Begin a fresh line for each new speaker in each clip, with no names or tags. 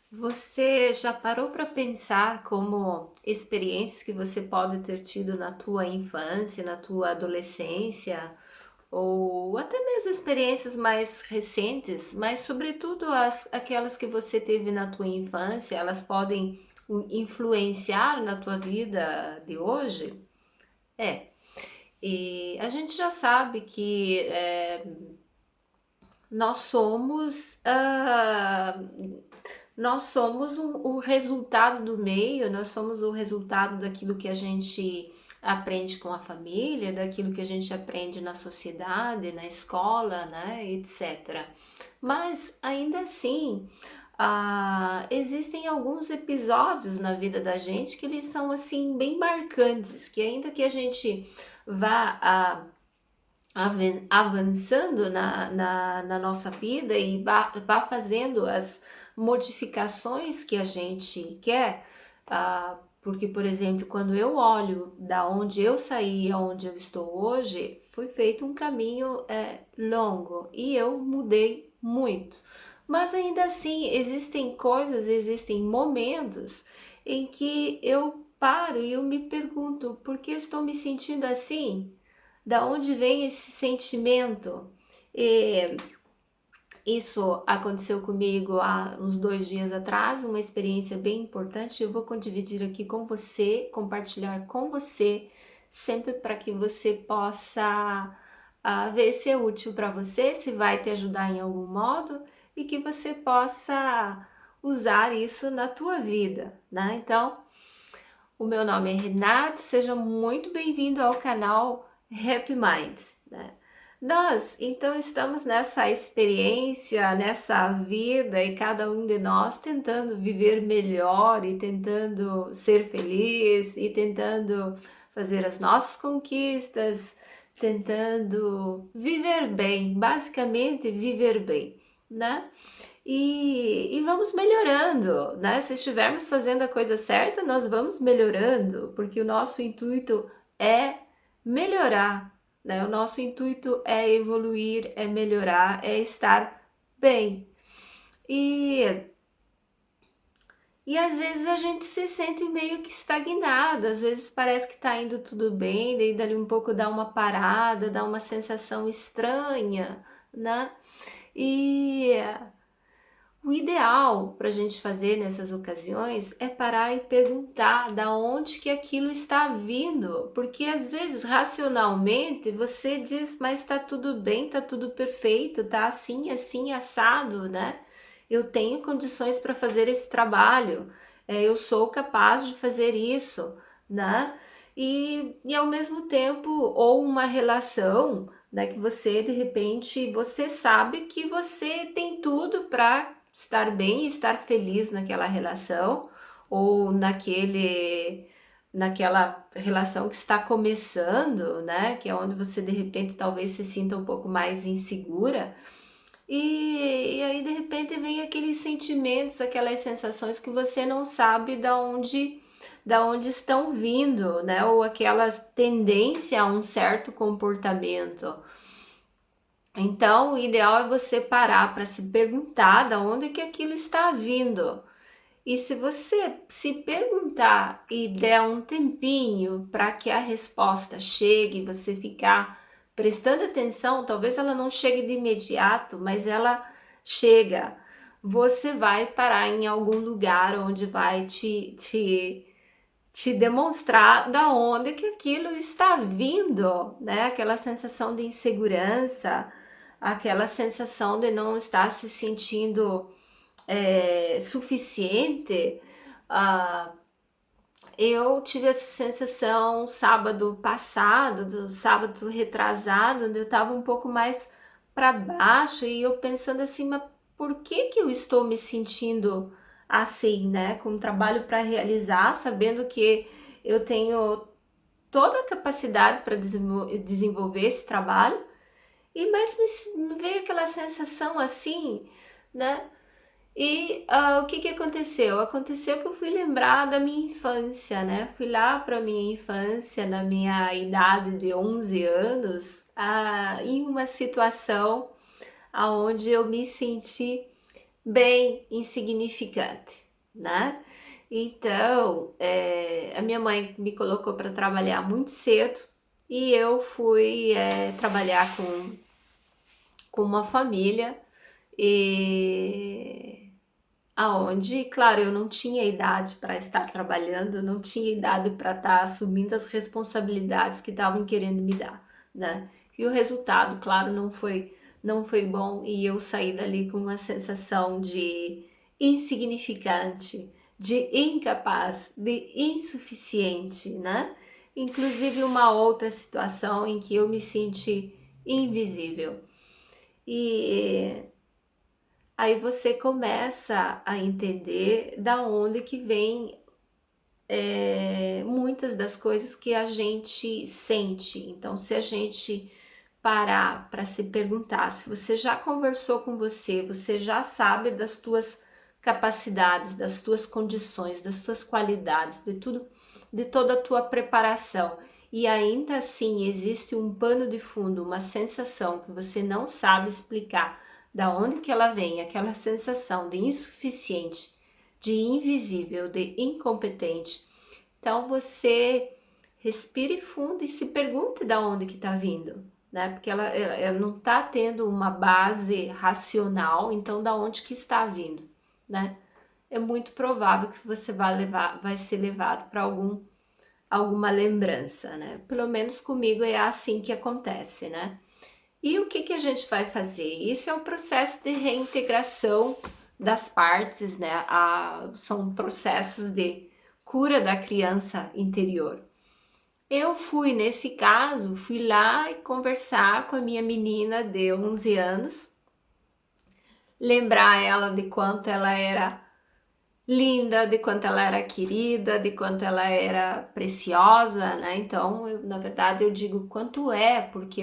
Você já parou para pensar como experiências que você pode ter tido na tua infância, na tua adolescência, ou até mesmo experiências mais recentes, mas sobretudo aquelas que você teve na tua infância, elas podem influenciar na tua vida de hoje? É, e a gente já sabe que nós somos nós somos o resultado do meio, nós somos o resultado daquilo que a gente aprende com a família, daquilo que a gente aprende na sociedade, na escola, né, etc. Mas ainda assim, existem alguns episódios na vida da gente que eles são assim bem marcantes, que ainda que a gente vá avançando na nossa vida e vá fazendo as modificações que a gente quer, porque, por exemplo, quando eu olho da onde eu saí aonde eu estou hoje, foi feito um caminho longo e eu mudei muito. Mas ainda assim, existem coisas, existem momentos em que eu paro e eu me pergunto por que estou me sentindo assim? Da onde vem esse sentimento? E isso aconteceu comigo há uns 2 dias atrás, uma experiência bem importante. Eu vou dividir aqui com você, compartilhar com você, sempre para que você possa ver se é útil para você, se vai te ajudar em algum modo e que você possa usar isso na tua vida, né? Então, o meu nome é Renata, seja muito bem-vindo ao canal Happy Mind, né? Nós, então, estamos nessa experiência, nessa vida e cada um de nós tentando viver melhor e tentando ser feliz e tentando fazer as nossas conquistas, tentando viver bem, basicamente viver bem, né? E vamos melhorando, né? Se estivermos fazendo a coisa certa, nós vamos melhorando, porque o nosso intuito é melhorar, né? O nosso intuito é evoluir, é melhorar, é estar bem. E, e às vezes a gente se sente meio que estagnado, às vezes parece que está indo tudo bem, daí dali um pouco dá uma parada, dá uma sensação estranha, né? E o ideal para a gente fazer nessas ocasiões é parar e perguntar da onde que aquilo está vindo, porque às vezes racionalmente você diz, mas está tudo bem, está tudo perfeito, tá assim, assim, assado, né? Eu tenho condições para fazer esse trabalho, eu sou capaz de fazer isso, né? E ao mesmo tempo, ou uma relação, né, que você de repente você sabe que você tem tudo para estar bem e estar feliz naquela relação ou naquela relação que está começando, né? Que é onde você de repente talvez se sinta um pouco mais insegura. E aí de repente vem aqueles sentimentos, aquelas sensações que você não sabe da onde estão vindo, né? Ou aquela tendência a um certo comportamento. Então, o ideal é você parar para se perguntar da onde que aquilo está vindo. E se você se perguntar e der um tempinho para que a resposta chegue, você ficar prestando atenção, talvez ela não chegue de imediato, mas ela chega. Você vai parar em algum lugar onde vai te demonstrar da onde que aquilo está vindo, né? Aquela sensação de insegurança, aquela sensação de não estar se sentindo suficiente. Ah, eu tive essa sensação sábado passado, do sábado retrasado, onde eu estava um pouco mais para baixo e eu pensando assim, mas por que que eu estou me sentindo assim, né? Com um trabalho para realizar, sabendo que eu tenho toda a capacidade para desenvolver esse trabalho, e mais me veio aquela sensação assim, né? E o que que aconteceu? Aconteceu que eu fui lembrar da minha infância, né? Fui lá para minha infância, na minha idade de 11 anos, em uma situação aonde eu me senti bem insignificante, né? Então, a minha mãe me colocou para trabalhar muito cedo e eu fui trabalhar com uma família e aonde, claro, eu não tinha idade para estar trabalhando, não tinha idade para estar assumindo as responsabilidades que estavam querendo me dar, né? E o resultado, claro, não foi bom e eu saí dali com uma sensação de insignificante, de incapaz, de insuficiente, né? Inclusive uma outra situação em que eu me senti invisível. E aí você começa a entender da onde que vem muitas das coisas que a gente sente. Então, se a gente parar para se perguntar, se você já conversou com você já sabe das tuas capacidades, das tuas condições, das tuas qualidades, de tudo, de toda a tua preparação. E ainda assim existe um pano de fundo, uma sensação que você não sabe explicar da onde que ela vem, aquela sensação de insuficiente, de invisível, de incompetente. Então você respire fundo e se pergunte da onde que está vindo, né? Porque ela não está tendo uma base racional, então da onde que está vindo, né? É muito provável que você vai ser levado para alguma lembrança, né? Pelo menos comigo é assim que acontece, né? E o que que a gente vai fazer? Isso é um processo de reintegração das partes, né? São processos de cura da criança interior. Eu fui, nesse caso, fui lá e conversar com a minha menina de 11 anos, lembrar ela de quanto ela era linda, de quanto ela era querida, de quanto ela era preciosa, né? Então, na verdade, eu digo quanto é, porque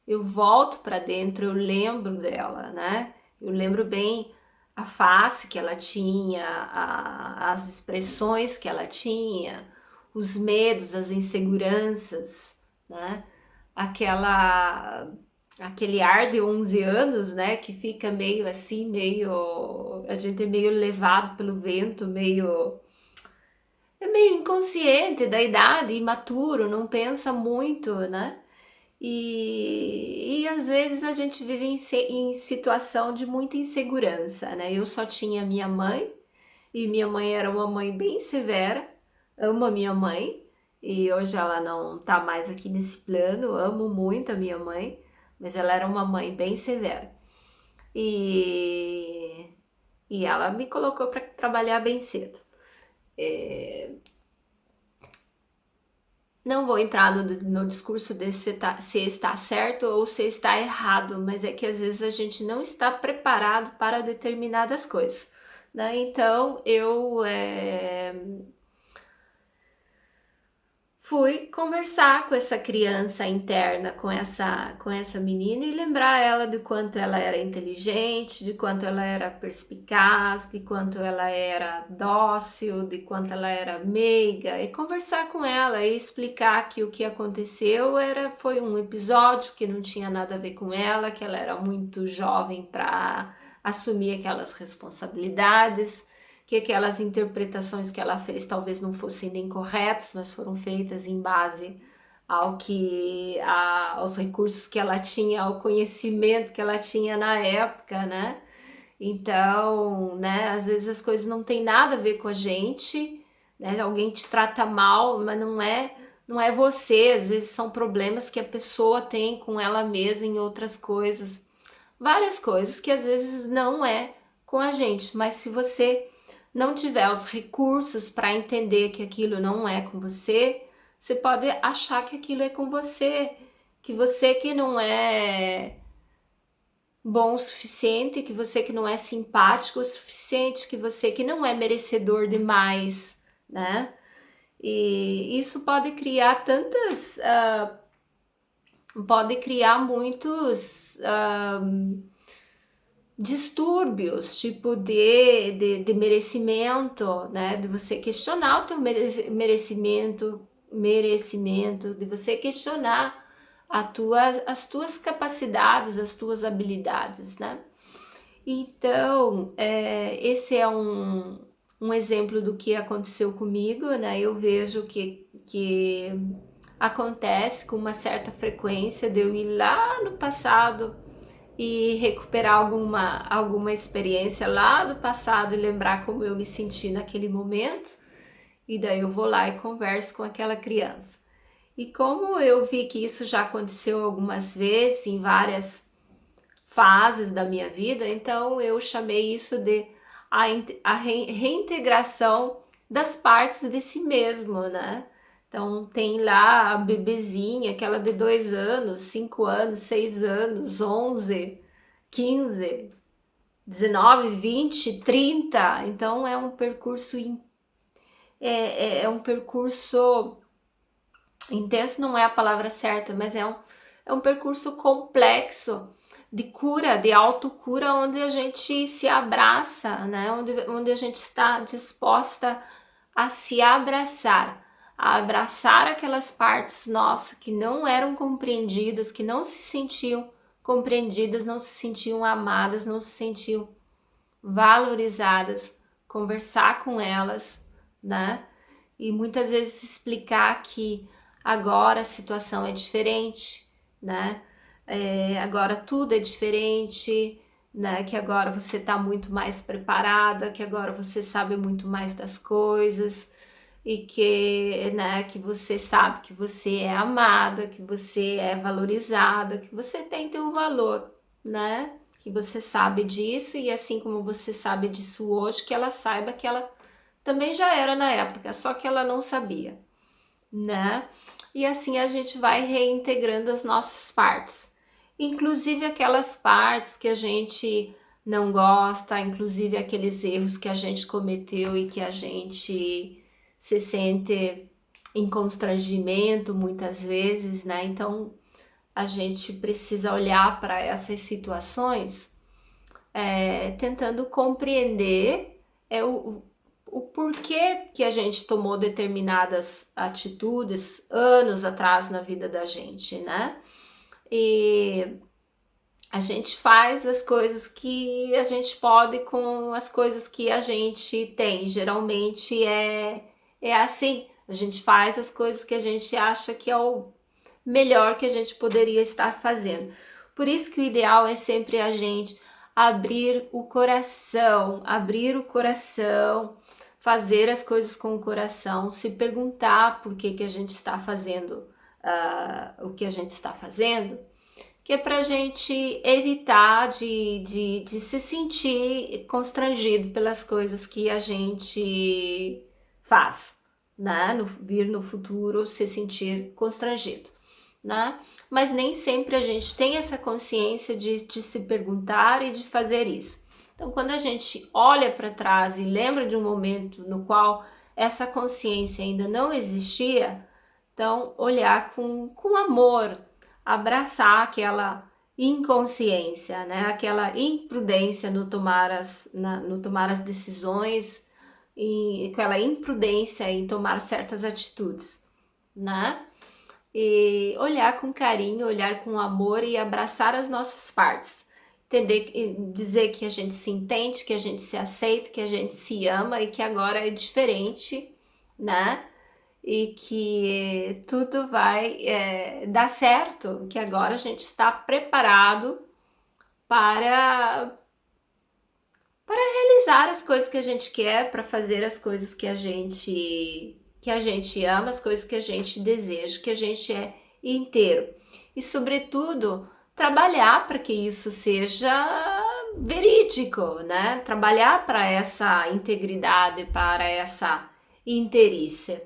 eu volto para dentro, eu lembro dela, né? Eu lembro bem a face que ela tinha, as expressões que ela tinha, os medos, as inseguranças, né? Aquela aquele ar de 11 anos, né, que fica meio assim, meio a gente é meio levado pelo vento, meio inconsciente da idade, imaturo, não pensa muito, né? E às vezes a gente vive em situação de muita insegurança, né? Eu só tinha minha mãe, e minha mãe era uma mãe bem severa, amo a minha mãe, e hoje ela não tá mais aqui nesse plano, amo muito a minha mãe, mas ela era uma mãe bem severa. E, e ela me colocou para trabalhar bem cedo. Não vou entrar no discurso de se está certo ou se está errado, mas é que às vezes a gente não está preparado para determinadas coisas, né? Então eu fui conversar com essa criança interna, com essa menina e lembrar ela de quanto ela era inteligente, de quanto ela era perspicaz, de quanto ela era dócil, de quanto ela era meiga, e conversar com ela e explicar que o que aconteceu foi um episódio que não tinha nada a ver com ela, que ela era muito jovem para assumir aquelas responsabilidades, que aquelas interpretações que ela fez talvez não fossem nem corretas, mas foram feitas em base aos recursos que ela tinha, ao conhecimento que ela tinha na época, né? Então, né, às vezes as coisas não têm nada a ver com a gente, né? Alguém te trata mal, mas não é você, às vezes são problemas que a pessoa tem com ela mesma em outras coisas. Várias coisas que às vezes não é com a gente, mas se você não tiver os recursos para entender que aquilo não é com você, você pode achar que aquilo é com você que não é bom o suficiente, que você que não é simpático o suficiente, que você que não é merecedor demais, né? E isso pode criar pode criar muitos distúrbios, tipo de merecimento, né? De você questionar o teu merecimento, de você questionar as tuas capacidades, as tuas habilidades, né? Então, esse é um exemplo do que aconteceu comigo, né? Eu vejo que acontece com uma certa frequência de eu ir lá no passado e recuperar alguma experiência lá do passado e lembrar como eu me senti naquele momento, e daí eu vou lá e converso com aquela criança. E como eu vi que isso já aconteceu algumas vezes em várias fases da minha vida, então eu chamei isso de a reintegração das partes de si mesmo, né? Então tem lá a bebezinha, aquela de 2 anos, 5 anos, 6 anos, 11, 15, 19, 20, 30. Então é um percurso é um percurso intenso, não é a palavra certa, mas é um percurso complexo de cura, de autocura, onde a gente se abraça, né? Onde a gente está disposta a se abraçar, a abraçar aquelas partes nossas que não eram compreendidas, que não se sentiam compreendidas, não se sentiam amadas, não se sentiam valorizadas, conversar com elas, né? E muitas vezes explicar que agora a situação é diferente, né? Agora tudo é diferente, né? Que agora você está muito mais preparada, que agora você sabe muito mais das coisas e que, né, que você sabe que você é amada, que você é valorizada, que você tem teu valor, né? Que você sabe disso e assim como você sabe disso hoje, que ela saiba que ela também já era na época, só que ela não sabia, né? E assim a gente vai reintegrando as nossas partes, inclusive aquelas partes que a gente não gosta, inclusive aqueles erros que a gente cometeu e que a gente se sente em constrangimento muitas vezes, né? Então a gente precisa olhar para essas situações, tentando compreender o porquê que a gente tomou determinadas atitudes anos atrás na vida da gente, né? E a gente faz as coisas que a gente pode com as coisas que a gente tem. Geralmente é assim, a gente faz as coisas que a gente acha que é o melhor que a gente poderia estar fazendo. Por isso que o ideal é sempre a gente abrir o coração, fazer as coisas com o coração, se perguntar por que a gente está fazendo o que a gente está fazendo, que é para a gente evitar de se sentir constrangido pelas coisas que a gente faz, né? Vir no futuro se sentir constrangido, né? Mas nem sempre a gente tem essa consciência de se perguntar e de fazer isso. Então, quando a gente olha para trás e lembra de um momento no qual essa consciência ainda não existia, então olhar com amor, abraçar aquela inconsciência, né? Aquela imprudência no tomar as decisões e aquela imprudência em tomar certas atitudes, né? E olhar com carinho, olhar com amor e abraçar as nossas partes. Entender, dizer que a gente se entende, que a gente se aceita, que a gente se ama e que agora é diferente, né? E que tudo vai dar certo, que agora a gente está preparado para realizar as coisas que a gente quer, para fazer as coisas que a gente ama, as coisas que a gente deseja, que a gente é inteiro. E sobretudo, trabalhar para que isso seja verídico, né? Trabalhar para essa integridade, para essa inteirice.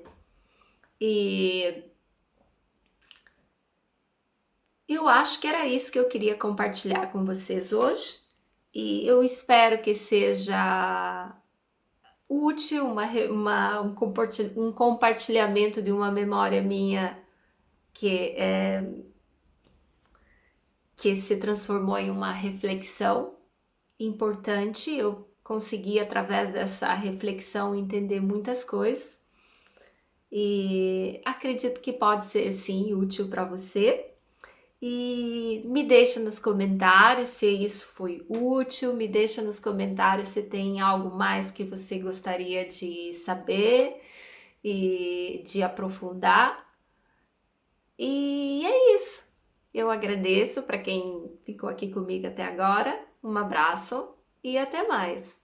E eu acho que era isso que eu queria compartilhar com vocês hoje. E eu espero que seja útil, um compartilhamento de uma memória minha que, que se transformou em uma reflexão importante. Eu consegui, através dessa reflexão, entender muitas coisas e acredito que pode ser sim útil para você. E me deixa nos comentários se isso foi útil, me deixa nos comentários se tem algo mais que você gostaria de saber e de aprofundar. E é isso. Eu agradeço para quem ficou aqui comigo até agora. Um abraço e até mais.